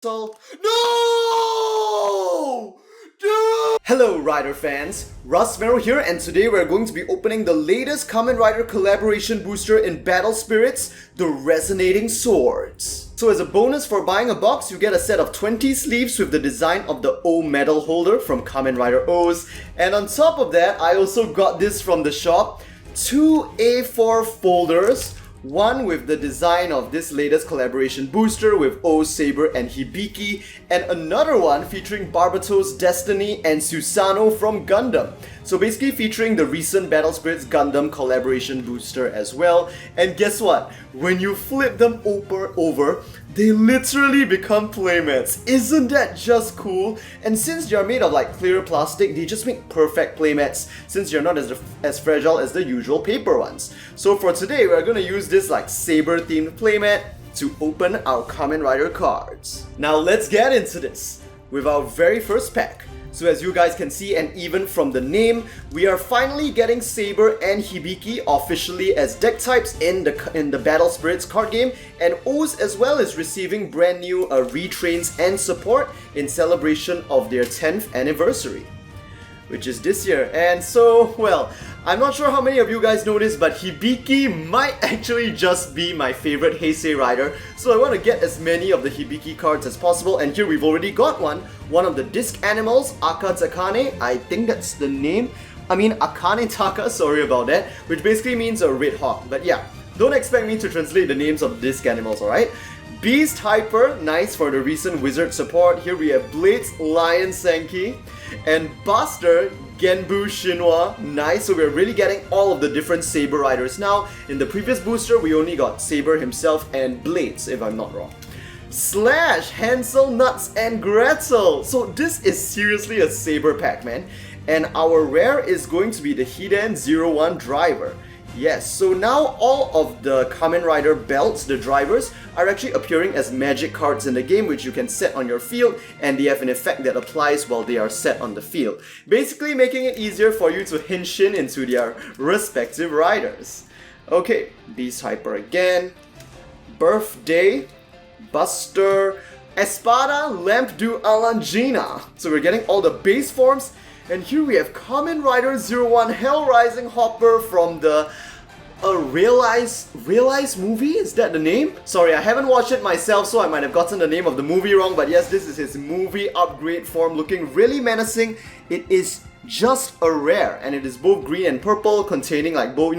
No! Dude! Hello Rider fans, Russ Merrill here, and today we're going to be opening the latest Kamen Rider Collaboration Booster in Battle Spirits, the Resonating Swords. So as a bonus for buying a box, you get a set of 20 sleeves with the design of the O medal holder from Kamen Rider OOOs, and on top of that, I also got this from the shop, 2 A4 folders, one with the design of this latest collaboration booster with OOO, Saber and Hibiki, and another one featuring Barbato's Destiny and Susanoo from Gundam. So basically featuring the recent Battle Spirits Gundam collaboration booster as well. And guess what? When you flip them over, they literally become playmats. Isn't that just cool? And since they're made of like clear plastic, they just make perfect playmats since they're not as fragile as the usual paper ones. So for today, we're gonna use this like Saber themed playmat to open our Kamen Rider cards. Now let's get into this with our very first pack. So as you guys can see, and even from the name, we are finally getting Saber and Hibiki officially as deck types in the Battle Spirits card game, and OOOs as well as receiving brand new retrains and support in celebration of their 10th anniversary, which is this year. And so, well, I'm not sure how many of you guys know this, but Hibiki might actually just be my favorite Heisei Rider, so I want to get as many of the Hibiki cards as possible, and here we've already got one of the disc animals, Akatakane, I think that's the name. Akane Taka, sorry about that, which basically means a red hawk, but yeah, don't expect me to translate the names of disc animals, alright? Beast Hyper, nice for the recent Wizard support. Here we have Blades Lion Senki, and Buster Genbu Shinwa, nice, so we're really getting all of the different Saber Riders now. In the previous booster, we only got Saber himself and Blades, if I'm not wrong. Slash Hansel, Nuts and Gretel! So this is seriously a Saber pack, man. And our rare is going to be the Hiden 01 Driver. Yes, so now all of the Kamen Rider belts, the drivers, are actually appearing as magic cards in the game, which you can set on your field, and they have an effect that applies while they are set on the field, basically making it easier for you to henshin into their respective riders. Okay, Beast Hyper again, Birthday, Buster, Espada, Lamp du Alangina. So we're getting all the base forms. And here we have Kamen Rider 01 Hell Rising Hopper from the Realize movie? Is that the name? Sorry, I haven't watched it myself, so I might have gotten the name of the movie wrong, but yes, this is his movie upgrade form, looking really menacing. It is just a rare, and it is both green and purple, containing like both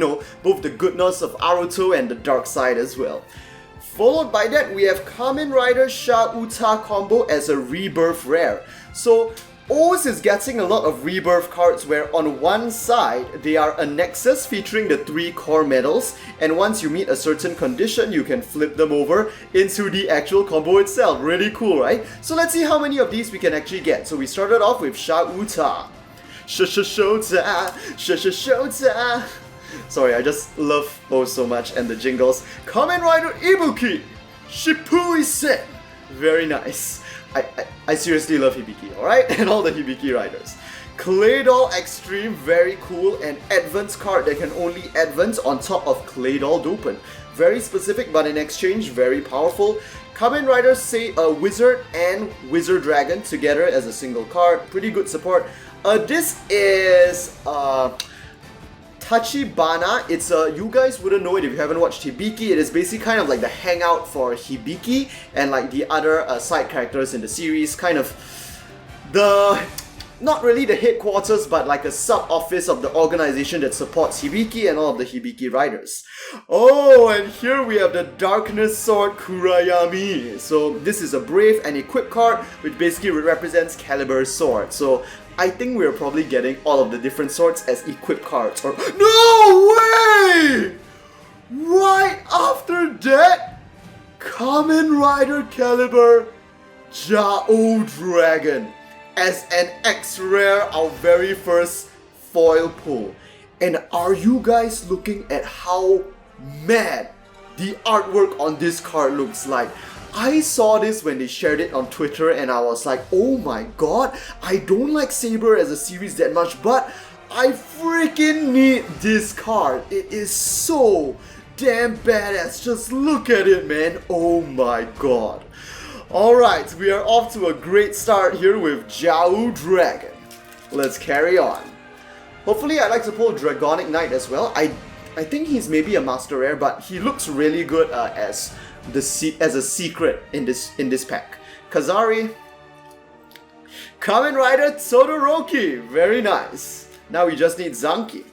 the goodness of Aruto and the dark side as well. Followed by that, we have Kamen Rider Sha Uta combo as a rebirth rare. So OOOs is getting a lot of rebirth cards where on one side they are a Nexus featuring the 3 core medals, and once you meet a certain condition you can flip them over into the actual combo itself. Really cool, right? So let's see how many of these we can actually get. So we started off with Sha Uta. Shota. Sorry, I just love OOO so much and the jingles. Kamen Rider Ibuki. Shippui-sen. Very nice. I seriously love Hibiki, alright? And all the Hibiki riders. Clay Doll Extreme, very cool, and Advance card that can only advance on top of Clay Doll Dopen. Very specific, but in exchange, very powerful. Kamen Rider Wizard and Wizard Dragon together as a single card. Pretty good support. This is Tachibana. It's you guys wouldn't know it if you haven't watched Hibiki. It is basically kind of like the hangout for Hibiki and like the other side characters in the series. Kind of not really the headquarters, but like a sub-office of the organization that supports Hibiki and all of the Hibiki riders. Oh, and here we have the Darkness Sword Kurayami. So this is a Brave and Equip card, which basically represents Calibur's sword. So I think we're probably getting all of the different swords as equip cards. Or no way! Right after that, Kamen Rider Calibur Jao Dragon as an X-Rare, our very first foil pull. And are you guys looking at how mad the artwork on this card looks like? I saw this when they shared it on Twitter and I was like, oh my god, I don't like Saber as a series that much, but I freaking need this card. It is so damn badass. Just look at it, man. Oh my god. Alright, we are off to a great start here with Jiao Dragon. Let's carry on. Hopefully I like to pull Dragonic Knight as well. I think he's maybe a Master Rare, but he looks really good as a secret in this pack. Kazari. Kamen Rider Todoroki. Very nice. Now we just need Zanki.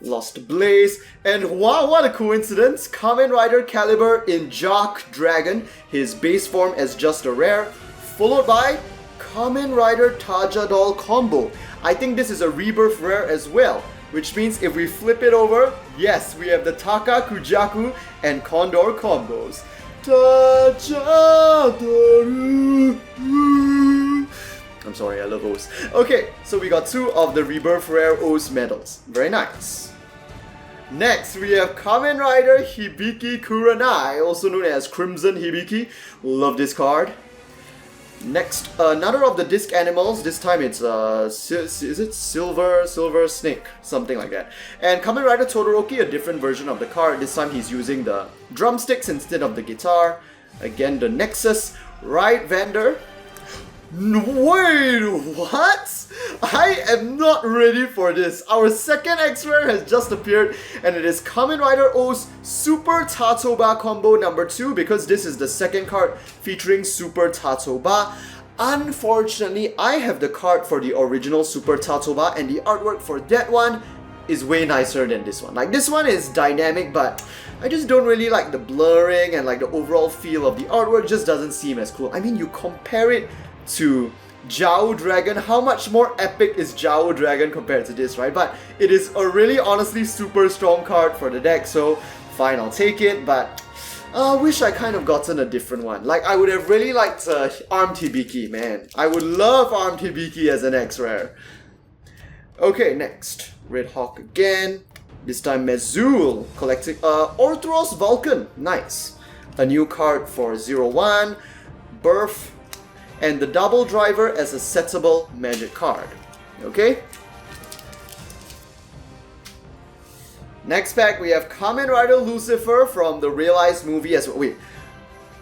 Lost Blaze, and wow, what a coincidence! Kamen Rider Caliber in Jock Dragon, his base form as just a rare, followed by Kamen Rider Tajadol combo. I think this is a rebirth rare as well, which means if we flip it over, yes, we have the Taka, Kujaku, and Condor combos. Tajadoru. I'm sorry, I love O's. Okay, so we got 2 of the rebirth rare O's medals. Very nice. Next, we have Kamen Rider Hibiki Kuranai, also known as Crimson Hibiki. Love this card. Next, another of the disc animals. This time it's is it Silver Snake, something like that. And Kamen Rider Todoroki, a different version of the card. This time he's using the drumsticks instead of the guitar. Again, the Nexus Ride Vendor. Wait, what? I am not ready for this. Our second X-Rare has just appeared, and it is Kamen Rider OOO's Super Tatoba combo number 2, because this is the second card featuring Super Tatoba. Unfortunately, I have the card for the original Super Tatoba, and the artwork for that one is way nicer than this one. Like, this one is dynamic, but I just don't really like the blurring, and like the overall feel of the artwork just doesn't seem as cool. I mean, you compare it to Jiao Dragon, how much more epic is Jiao Dragon compared to this, right? But it is a really honestly super strong card for the deck, so fine, I'll take it, but I wish I kind of gotten a different one. Like, I would have really liked Armed Hibiki, man. I would love Armed Hibiki as an X-Rare. Okay, next. Red Hawk again. This time Mezul, collecting Orthros Vulcan, nice. A new card for 0-1, Birth, and the Double Driver as a settable magic card. Okay? Next pack, we have Kamen Rider Lucifer from the Realized movie as well. Wait,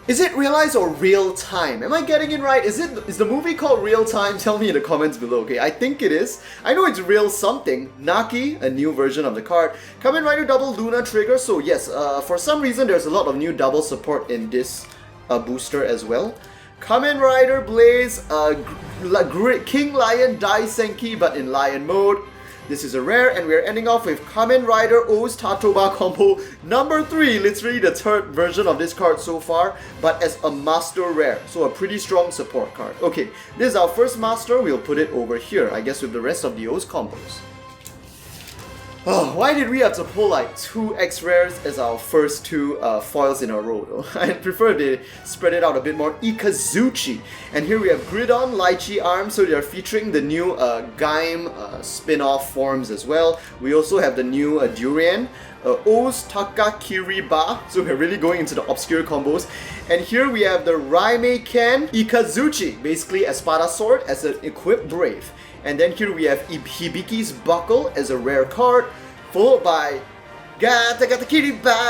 is it Realized or Real Time? Am I getting it right? Is the movie called Real Time? Tell me in the comments below, okay? I think it is. I know it's Real something. Naki, a new version of the card. Kamen Rider Double Luna Trigger. So yes, for some reason there's a lot of new double support in this booster as well. Kamen Rider Blaze, King Lion Dai Senki, but in Lion mode. This is a rare, and we're ending off with Kamen Rider OOO's Tatoba combo number 3, literally the 3rd version of this card so far, but as a master rare, so a pretty strong support card. Okay, this is our first master, we'll put it over here, I guess with the rest of the OOO's combos. Oh, why did we have to pull like 2 X-Rares as our first 2 foils in a row though? I'd prefer they spread it out a bit more. Ikazuchi. And here we have Gridon, Lychee Arm, so they're featuring the new Gaim spin-off forms as well. We also have the new Durian, OOO's Takakiriba, so we're really going into the obscure combos. And here we have the Raimeiken Ikazuchi, basically Espada Sword as an equipped Brave. And then here we have Hibiki's Buckle as a rare card, followed by Gatakiriba.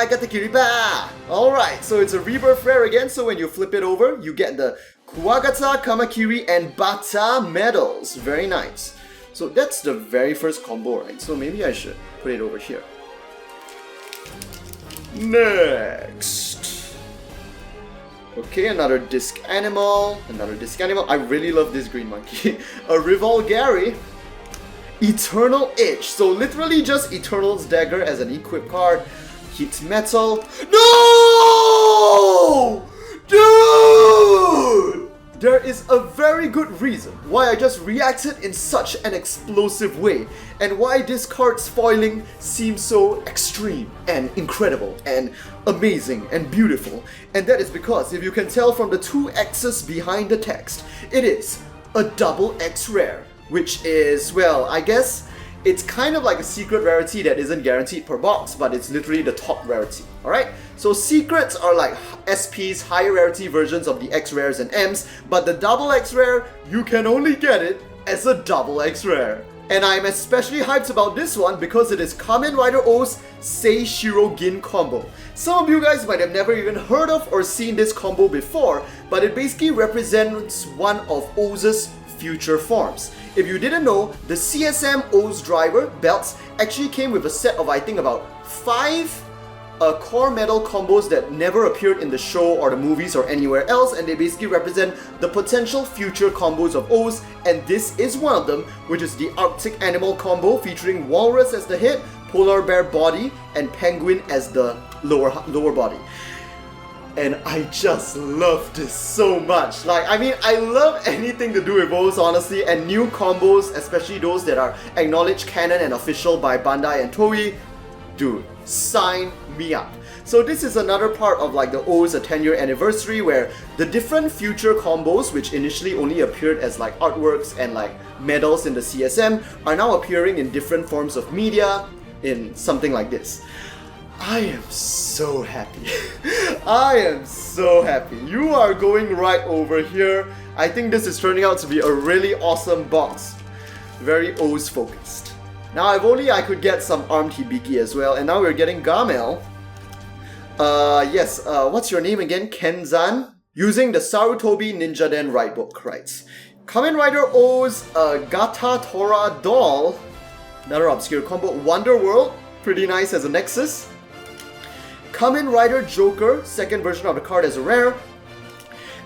Alright, so it's a rebirth rare again, so when you flip it over, you get the Kuwagata, Kamakiri, and Bata medals. Very nice. So that's the very first combo, right? So maybe I should put it over here. Next. Okay, another disc animal. I really love this green monkey. A Revolgari. Eternal Itch. So literally just Eternal's Dagger as an equip card. Heat Metal. No! Dude! There is a very good reason why I just reacted in such an explosive way, and why this card's foiling seems so extreme and incredible and amazing and beautiful. And that is because, if you can tell from the 2 X's behind the text, it is a double X rare, which is, well, I guess it's kind of like a secret rarity that isn't guaranteed per box, but it's literally the top rarity, alright? So secrets are like SP's high rarity versions of the X rares and M's, but the double X rare, you can only get it as a double X rare. And I'm especially hyped about this one because it is Kamen Rider OOO's Seishirogin combo. Some of you guys might have never even heard of or seen this combo before, but it basically represents one of OOO's future forms. If you didn't know, the CSM-OOO's driver belts actually came with a set of I think about 5 core metal combos that never appeared in the show or the movies or anywhere else, and they basically represent the potential future combos of OOO's, and this is one of them, which is the Arctic Animal combo featuring Walrus as the head, Polar Bear body, and Penguin as the lower body. And I just love this so much. Like, I mean, I love anything to do with OOO's, honestly, and new combos, especially those that are acknowledged canon and official by Bandai and Toei. Dude, sign me up. So this is another part of like the OOO's 10-year anniversary where the different future combos, which initially only appeared as like artworks and like medals in the CSM, are now appearing in different forms of media in something like this. I am so happy. I am so happy. You are going right over here. I think this is turning out to be a really awesome box. Very OOO's focused. Now, if only I could get some armed Hibiki as well, and now we're getting Gamel. What's your name again? Kenzan? Using the Sarutobi Ninja Den Right book, right. Kamen Rider OOO's Gata Tora Doll. Another obscure combo. Wonder World, pretty nice as a Nexus. Kamen Rider Joker, second version of the card as a rare.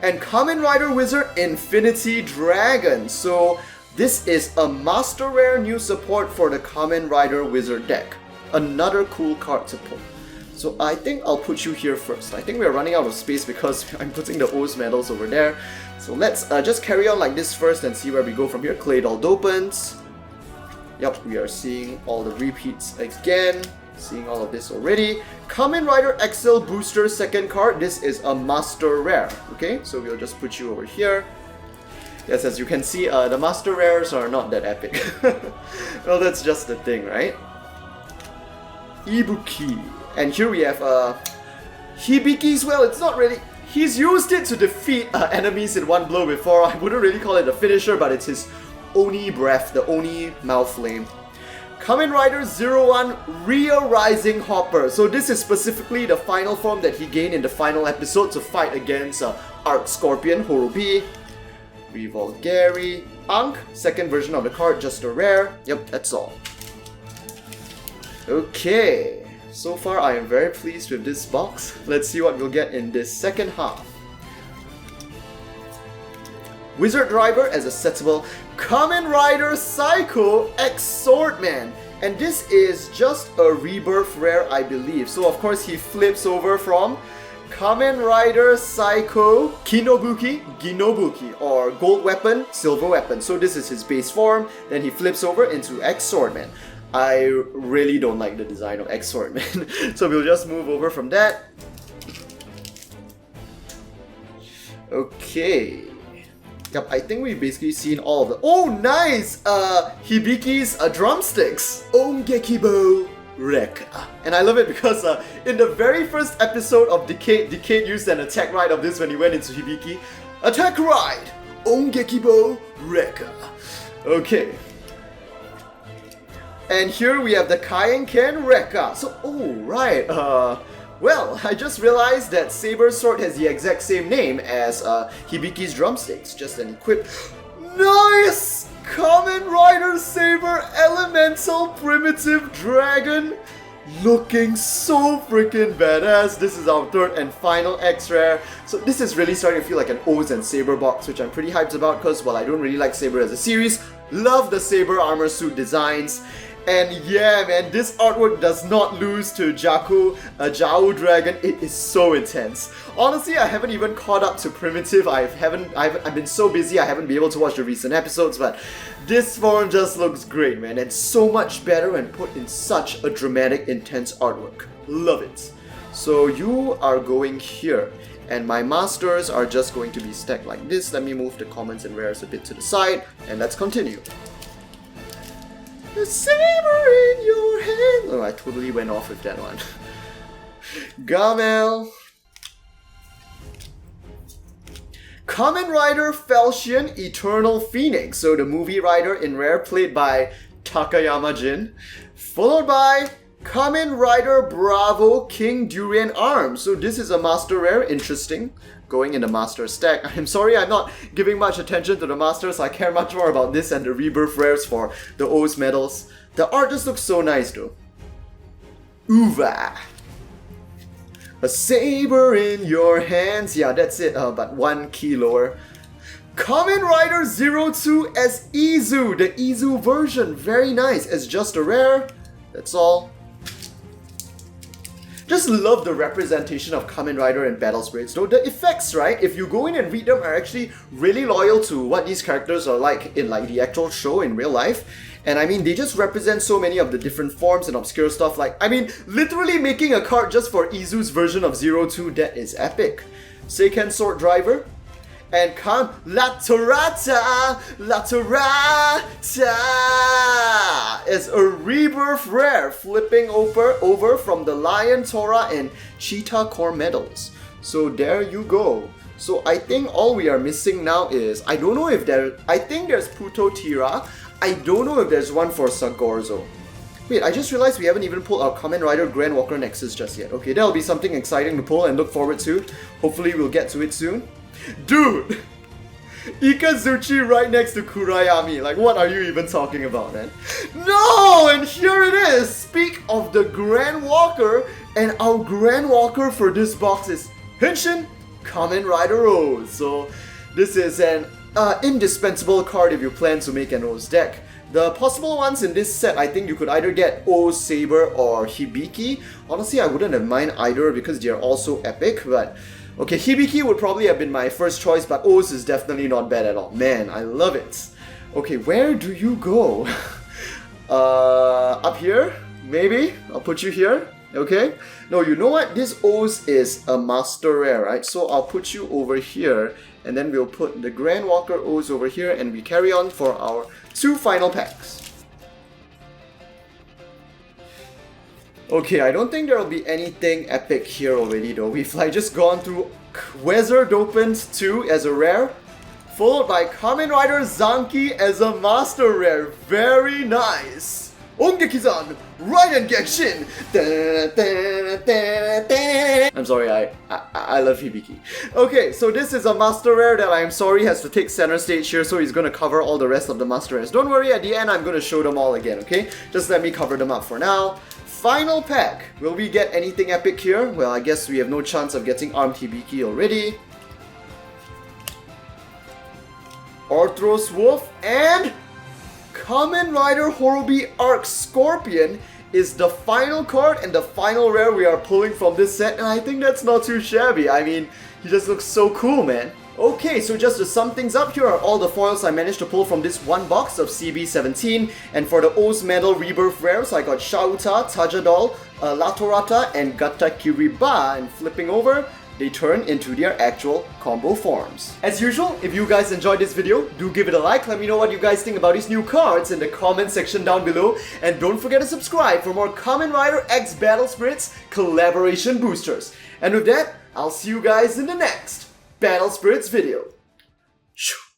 And Kamen Rider Wizard Infinity Dragon. So this is a master rare new support for the Kamen Rider Wizard deck. Another cool card to pull. So I think I'll put you here first. I think we're running out of space because I'm putting the OOO's medals over there. So let's just carry on like this first and see where we go from here. Clay Doll Dopants. Yep, we are seeing all the repeats again. Seeing all of this already. Kamen Rider XL Booster second card. This is a master rare. Okay, so we'll just put you over here. Yes, as you can see, the master rares are not that epic. Well, that's just the thing, right? Ibuki. And here we have Hibiki's. Well, it's not really... He's used it to defeat enemies in one blow before. I wouldn't really call it a finisher, but it's his Oni breath, the Oni mouth flame. Kamen Rider 01 Ria Rising Hopper. So this is specifically the final form that he gained in the final episode to fight against Arc Scorpion Horobi. Revolgari, Ankh, second version of the card, just a rare. Yep, that's all. Okay, so far I am very pleased with this box. Let's see what we'll get in this second half. Wizard Driver as a settable Kamen Rider Psycho X Swordman. And this is just a rebirth rare, I believe. So of course he flips over from Kamen Rider Psycho Ginobuki, or Gold Weapon, Silver Weapon. So this is his base form, then he flips over into X Swordman. I really don't like the design of X Swordman, so we'll just move over from that. Okay. Yep, I think we've basically seen all of the... Oh, nice! Hibiki's drumsticks! Ongekibo Reka. And I love it because in the very first episode of Decade used an attack ride of this when he went into Hibiki. Attack ride! Ongekibo Reka. Okay. And here we have the Kaien-ken Reka. So, oh, right. Well, I just realized that Saber's sword has the exact same name as Hibiki's drumsticks, just an equip. Nice! Kamen Rider Saber Elemental Primitive Dragon. Looking so freaking badass. This is our third and final X-Rare. So this is really starting to feel like an OOO's and Saber box, which I'm pretty hyped about because, while I don't really like Saber as a series, love the Saber armor suit designs. And yeah, man, this artwork does not lose to Jaku, a Jiao Dragon. It is so intense. Honestly, I haven't even caught up to Primitive. I've been so busy, I haven't been able to watch the recent episodes, but this form just looks great, man, and so much better when put in such a dramatic, intense artwork. Love it. So you are going here, and my masters are just going to be stacked like this. Let me move the commons and rares a bit to the side, and let's continue. The saber in your hand. Oh, I totally went off with that one. Gamel. Kamen Rider Falchion Eternal Phoenix. So the movie rider in rare, played by Takayama Jin, followed by Kamen Rider Bravo King Durian Arm. So this is a master rare, interesting, going in the master stack. I'm sorry I'm not giving much attention to the masters, I care much more about this and the rebirth rares for the O's medals. The art just looks so nice though. Uva! A saber in your hands, yeah that's it, but 1 key lower. Kamen Rider OOO as Izu, the Izu version, very nice, as just a rare, that's all. Just love the representation of Kamen Rider and Battle Spirits though. The effects, right, if you go in and read them, are actually really loyal to what these characters are like in like the actual show in real life. And I mean, they just represent so many of the different forms and obscure stuff, like, I mean, literally making a card just for Izu's version of OOO, that is epic. Seiken Sword Driver, and Latorata is a rebirth rare, flipping over from the Lion, Tora, and Cheetah core medals. So there you go. So I think all we are missing now is, I don't know if I think there's Puto Tira. I don't know if there's one for Sagorzo. Wait, I just realized we haven't even pulled our Kamen Rider Grand Walker Nexus just yet. Okay, that'll be something exciting to pull and look forward to. Hopefully we'll get to it soon. Dude! Ikazuchi right next to Kurayami. Like, what are you even talking about, man? No! And here it is! Speak of the Grand Walker, and our Grand Walker for this box is Henshin Kamen Rider OOO. So, this is an indispensable card if you plan to make an OOO's deck. The possible ones in this set, I think you could either get OOO Saber or Hibiki. Honestly, I wouldn't have mind either because they are all so epic, but okay, Hibiki would probably have been my first choice, but OOO's is definitely not bad at all. Man, I love it. Okay, where do you go? Up here? Maybe? I'll put you here. Okay? No, you know what? This OOO's is a master rare, right? So I'll put you over here, and then we'll put the Grand Walker OOO's over here, and we carry on for our 2 final packs. Okay, I don't think there will be anything epic here already though. We've like just gone through Wizard Opens 2 as a rare, followed by Kamen Rider Zanki as a master rare. Very nice! Ongekizan, Raiden Genshin! I'm sorry, I love Hibiki. Okay, so this is a master rare that I'm sorry has to take center stage here, so he's gonna cover all the rest of the master rares. Don't worry, at the end I'm gonna show them all again, okay? Just let me cover them up for now. Final pack. Will we get anything epic here? Well, I guess we have no chance of getting Armed Hibiki already. Arthros Wolf and Kamen Rider Horobi Arc Scorpion is the final card and the final rare we are pulling from this set, and I think that's not too shabby. I mean, he just looks so cool, man. Okay, so just to sum things up, here are all the foils I managed to pull from this one box of CB17, and for the OOO's medal rebirth rares, I got Shauta, Tajadol, Latorata, and Gatakiriba, and flipping over, they turn into their actual combo forms. As usual, if you guys enjoyed this video, do give it a like, let me know what you guys think about these new cards in the comment section down below, and don't forget to subscribe for more Kamen Rider X Battle Spirits Collaboration Boosters. And with that, I'll see you guys in the next Battle Spirits video.